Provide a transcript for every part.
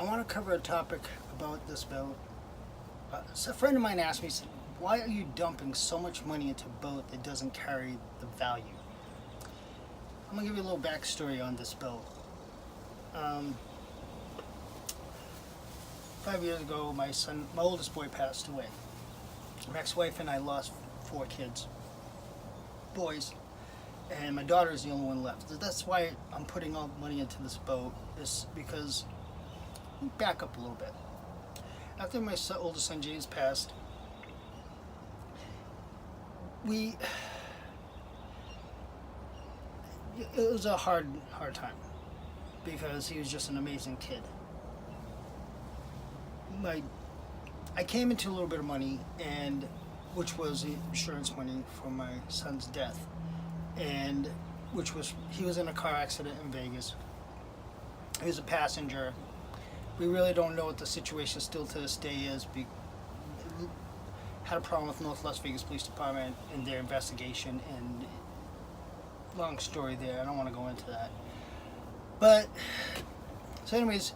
want to cover a topic about this boat. So a friend of mine asked me, said, why are you dumping so much money into a boat that doesn't carry the value? I'm going to give you a little backstory on this boat. 5 years ago, my oldest boy passed away. My ex-wife and I lost 4 kids, boys, and my daughter is the only one left. That's why I'm putting all the money into this boat, is because, back up a little bit. After my oldest son James passed, it was a hard time because he was just an amazing kid. I came into a little bit of money, and which was insurance money for my son's death, and he was in a car accident in Vegas. He was a passenger. We really don't know what the situation still to this day is. Had a problem with North Las Vegas Police Department in their investigation, and long story there. I don't want to go into that. But so, anyways,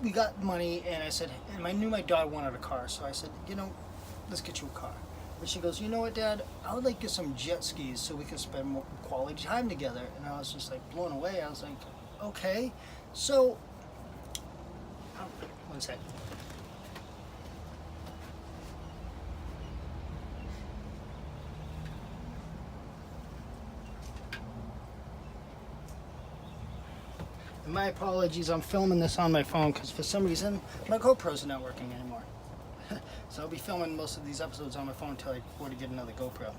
we got money, and I said, and I knew my daughter wanted a car, so I said, let's get you a car. But she goes, you know what, Dad? I would like to get some jet skis so we can spend more quality time together. And I was just like blown away. I was like, okay. So, one sec. My apologies, I'm filming this on my phone because for some reason my GoPro's not working anymore. So I'll be filming most of these episodes on my phone until I can afford to get another GoPro.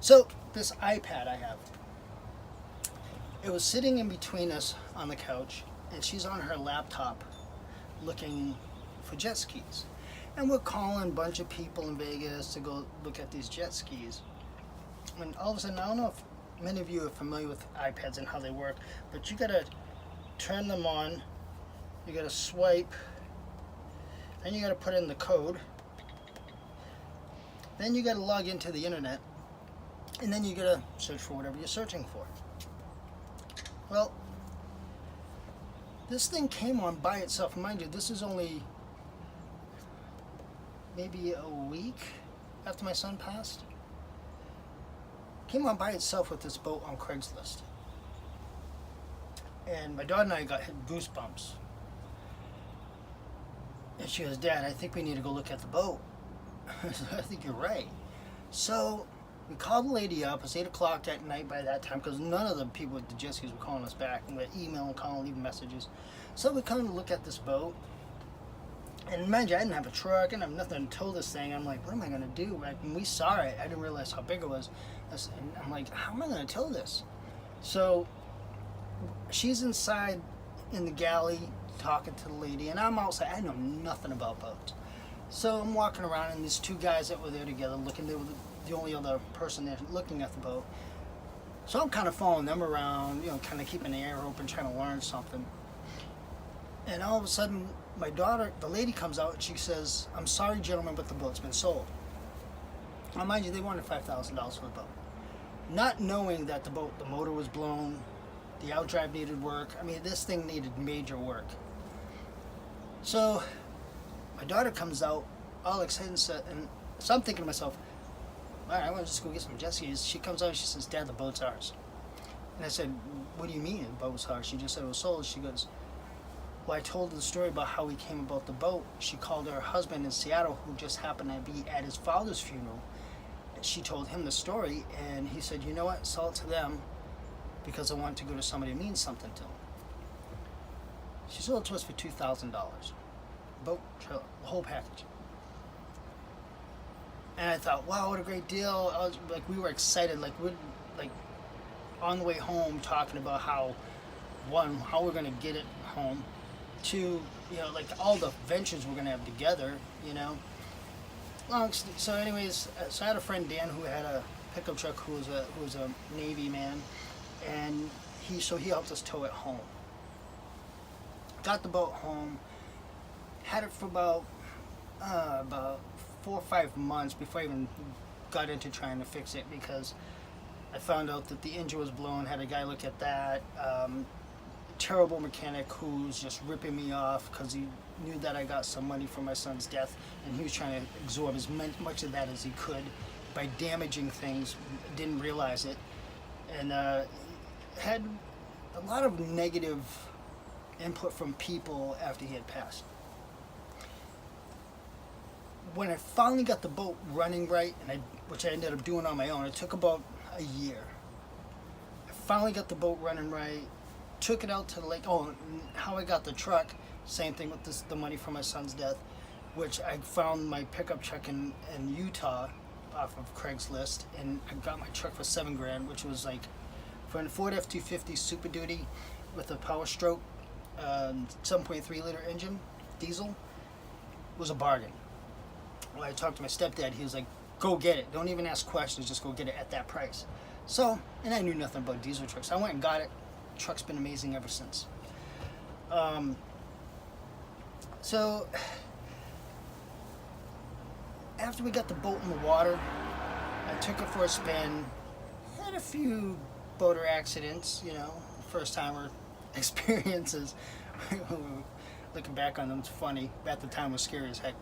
So this iPad I have, it was sitting in between us on the couch, and she's on her laptop looking for jet skis. And we're calling a bunch of people in Vegas to go look at these jet skis. And all of a sudden, I don't know if many of you are familiar with iPads and how they work, but you gotta turn them on, you gotta swipe, then you gotta put in the code, then you gotta log into the internet, and then you gotta search for whatever you're searching for. Well, this thing came on by itself. Mind you, this is only maybe a week after my son passed. Came on by itself with this boat on Craigslist. And my daughter and I got goosebumps. And she goes, Dad, I think we need to go look at the boat. I think you're right. So we called the lady up. It's 8 o'clock at night by that time, because none of the people with the jet skis were calling us back. And we're emailing, calling, leaving messages. So we come to look at this boat. And mind you, I didn't have a truck, I didn't have nothing to tow this thing. I'm like, what am I going to do? Like, when we saw it, I didn't realize how big it was. And I'm like, how am I going to tow this? So she's inside in the galley talking to the lady, and I'm outside. I know nothing about boats. So I'm walking around, and these 2 guys that were there together looking, they were the only other person there looking at the boat. So I'm kind of following them around, kind of keeping the air open, trying to learn something. And all of a sudden, my daughter, the lady comes out, and she says, I'm sorry, gentlemen, but the boat's been sold. Now, mind you, they wanted $5,000 for the boat. Not knowing that the motor was blown, the outdrive needed work. I mean, this thing needed major work. So my daughter comes out all excited, and so I'm thinking to myself, all right, I want to just go get some jet skis. She comes out and she says, Dad, the boat's ours. And I said, what do you mean the boat was ours? She just said it was sold. She goes, well, I told her the story about how we came about the boat. She called her husband in Seattle, who just happened to be at his father's funeral. She told him the story, and he said, you know what, sell it to them, because I want to go to somebody who means something to them. She sold it to us for $2,000. Boat, trailer, the whole package. And I thought, wow, what a great deal. We were excited, we're on the way home talking about how we're going to get it home, to, all the ventures we're going to have together, So anyways, so I had a friend, Dan, who had a pickup truck, who was a Navy man, and he helped us tow it home. Got the boat home, had it for about 4 or 5 months before I even got into trying to fix it, because I found out that the engine was blown, had a guy look at that. terrible mechanic who's just ripping me off because he knew that I got some money from my son's death, and he was trying to absorb as much of that as he could by damaging things. Didn't realize it, and had a lot of negative input from people after he had passed. When I finally got the boat running right, which I ended up doing on my own, it took about a year. I finally got the boat running right, took it out to the lake. Oh, and how I got the truck, same thing with the money from my son's death, which I found my pickup truck in Utah off of Craigslist, and I got my truck for $7,000, which was like for a Ford F-250 Super Duty with a Power Stroke 7.3 liter engine, diesel, was a bargain. When I talked to my stepdad, he was like, go get it. Don't even ask questions, just go get it at that price. So, and I knew nothing about diesel trucks. I went and got it. Truck's been amazing ever since. So, after we got the boat in the water, I took it for a spin. Had a few boater accidents, first timer experiences. Looking back on them, it's funny. At the time, it was scary as heck.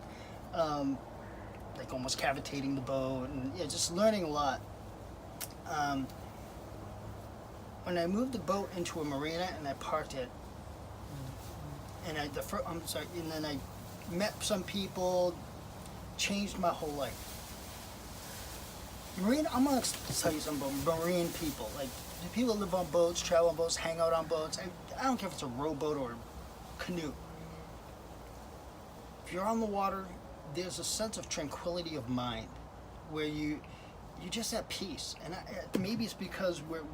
Like almost cavitating the boat, and just learning a lot. When I moved the boat into a marina and I parked it, and then I met some people, changed my whole life. Marine, I'm gonna tell you something about marine people. Like the people that live on boats, travel on boats, hang out on boats. I don't care if it's a rowboat or a canoe. If you're on the water, there's a sense of tranquility of mind, where you're just at peace. And maybe it's because we're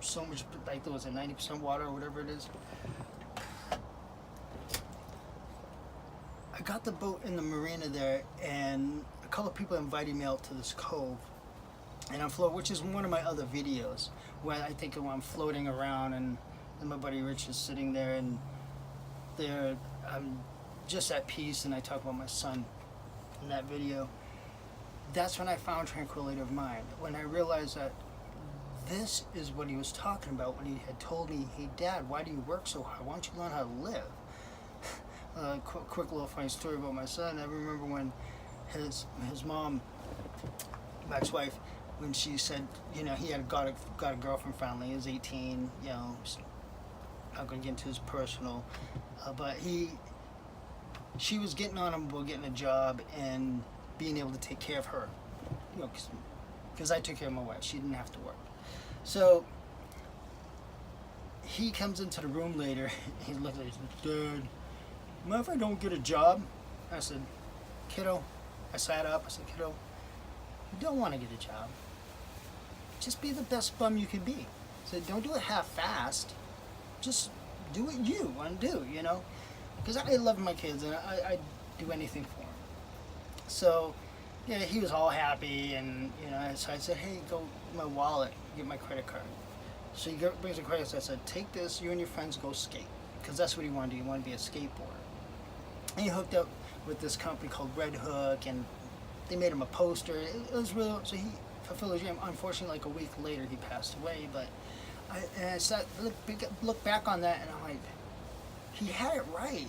so much, like there was a 90% water or whatever it is. I got the boat in the marina there, and a couple of people invited me out to this cove, and I'm floating, which is one of my other videos, where I think I'm floating around, and my buddy Rich is sitting there, and I'm just at peace, and I talk about my son in that video. That's when I found tranquility of mind, when I realized that this is what he was talking about when he had told me, hey Dad, why do you work so hard? Why don't you learn how to live? Quick little funny story about my son. I remember when his mom, my ex-wife, when she said, he had got a girlfriend finally. He was 18, not going to get into his personal, but she was getting on him about getting a job and being able to take care of her, because I took care of my wife. She didn't have to work. So he comes into the room later. He looked at me, Dad, mind if I don't get a job? I said, kiddo, I sat up. I said, kiddo, you don't want to get a job. Just be the best bum you can be. I said, don't do it half-assed. Just do what you want to do, Because I love my kids, and I'd do anything for them. So, he was all happy, and, so I said, hey, go to my wallet, get my credit card. So he brings a credit card. So I said, take this, you and your friends go skate. Because that's what he wanted to do. He wanted to be a skateboarder. And he hooked up with this company called Red Hook, and they made him a poster. It was real. So he fulfilled his dream. Unfortunately, like a week later, he passed away. But I sat, look back on that, and I'm like, he had it right.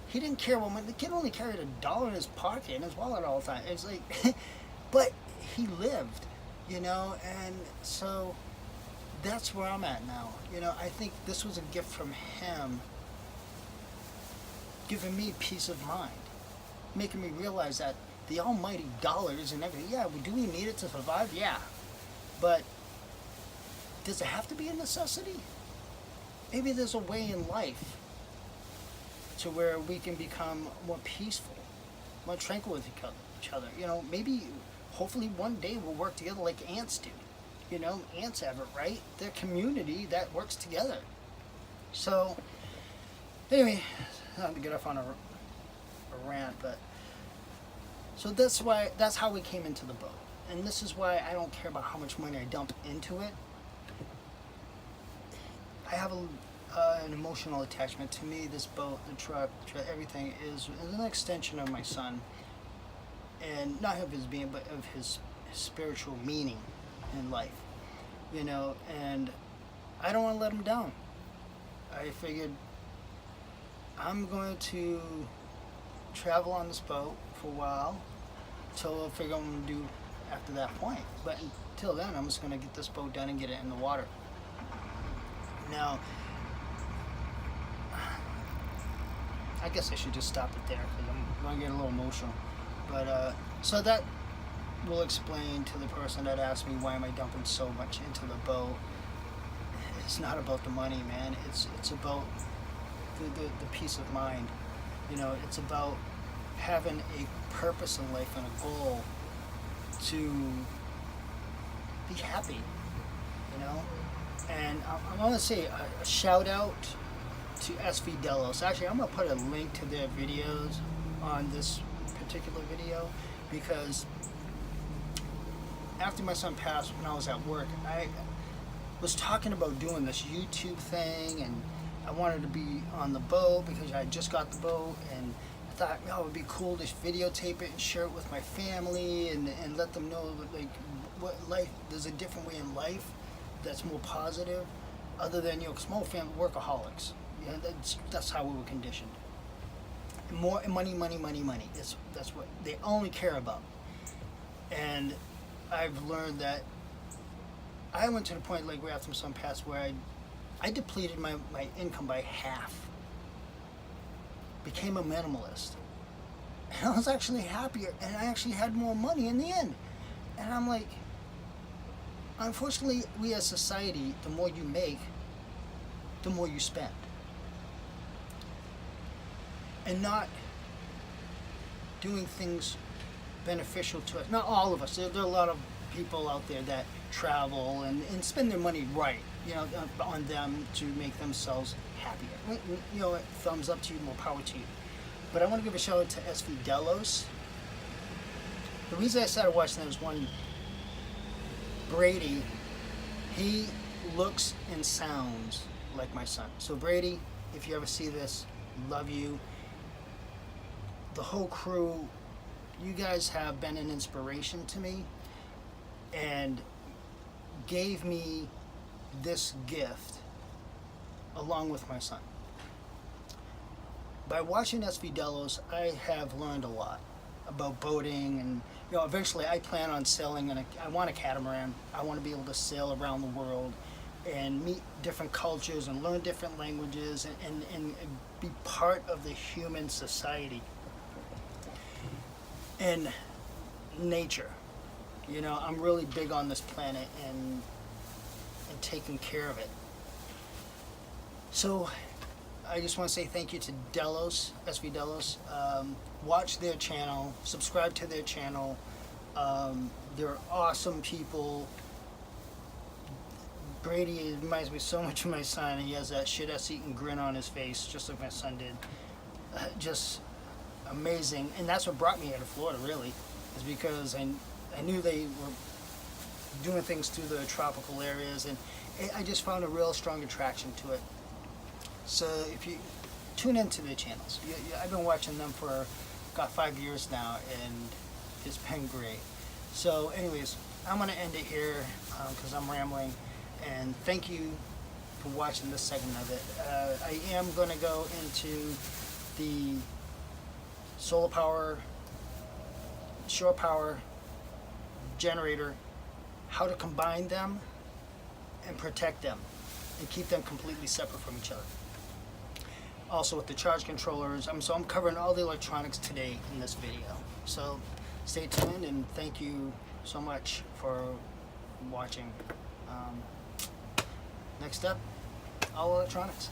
He didn't care what money. The kid only carried $1 in his pocket, in his wallet all the time. It's like, but he lived, and so that's where I'm at now. I think this was a gift from him, giving me peace of mind, making me realize that the almighty dollars and everything, do we need it to survive? Yeah. But does it have to be a necessity? Maybe there's a way in life to where we can become more peaceful, more tranquil with each other. Maybe, hopefully one day we'll work together like ants do. Ants have it, right? They're a community that works together. So, anyway, not to get off on a rant, but so that's how we came into the boat. And this is why I don't care about how much money I dump into it. I have an emotional attachment. To me, this boat, the truck, everything is an extension of my son, and not of his being, but of his spiritual meaning in life. And I don't want to let them down. I figured I'm going to travel on this boat for a while till I figure I'm going to do after that point. But until then, I'm just going to get this boat done and get it in the water. Now, I guess I should just stop it there because I'm going to get a little emotional. But so that will explain to the person that asked me why am I dumping so much into the boat. It's not about the money, man. It's about the peace of mind. You know, it's about having a purpose in life and a goal to be happy, you know. And I want to say a shout out to SV Delos. Actually, I'm going to put a link to their videos on this particular video because after my son passed when I was at work, I was talking about doing this YouTube thing, and I wanted to be on the boat because I just got the boat, and I thought, it would be cool to videotape it and share it with my family and let them know that, like, what life, there's a different way in life that's more positive, other than, you know, small family workaholics. You know, that's how we were conditioned. More money. That's what they only care about. And I've learned that I went to the point, like, where after my son passed, where I depleted my income by half. Became a minimalist. And I was actually happier, and I actually had more money in the end. And I'm like, unfortunately, we as society, the more you make, the more you spend. And not doing things beneficial to us. Not all of us. There are a lot of people out there that travel and spend their money right, you know, on them to make themselves happier. You know, thumbs up to you, more power to you. But I want to give a shout out to SV Delos. The reason I started watching that was one, Brady, he looks and sounds like my son. So Brady, if you ever see this, love you. The whole crew, you guys have been an inspiration to me and gave me this gift along with my son. By watching SV Delos, I have learned a lot about boating, and you know, eventually I plan on sailing, and I want a catamaran. I want to be able to sail around the world and meet different cultures and learn different languages and be part of the human society and nature. You know, I'm really big on this planet and taking care of it. So I just want to say thank you to Delos, SV Delos. Watch their channel, subscribe to their channel. They're awesome people. Brady reminds me so much of my son. He has that shit-ass eating grin on his face, just like my son did. Just amazing. And that's what brought me here to Florida, really, is because I knew they were doing things through the tropical areas, and I just found a real strong attraction to it. So if you tune into their channels, I've been watching them for about 5 years now, and it's been great. So anyways, I'm going to end it here because I'm rambling, and thank you for watching this segment of it. I am going to go into the solar power, shore power, generator, how to combine them and protect them and keep them completely separate from each other. Also with the charge controllers, so I'm covering all the electronics today in this video. So stay tuned, and thank you so much for watching. Next up, all electronics.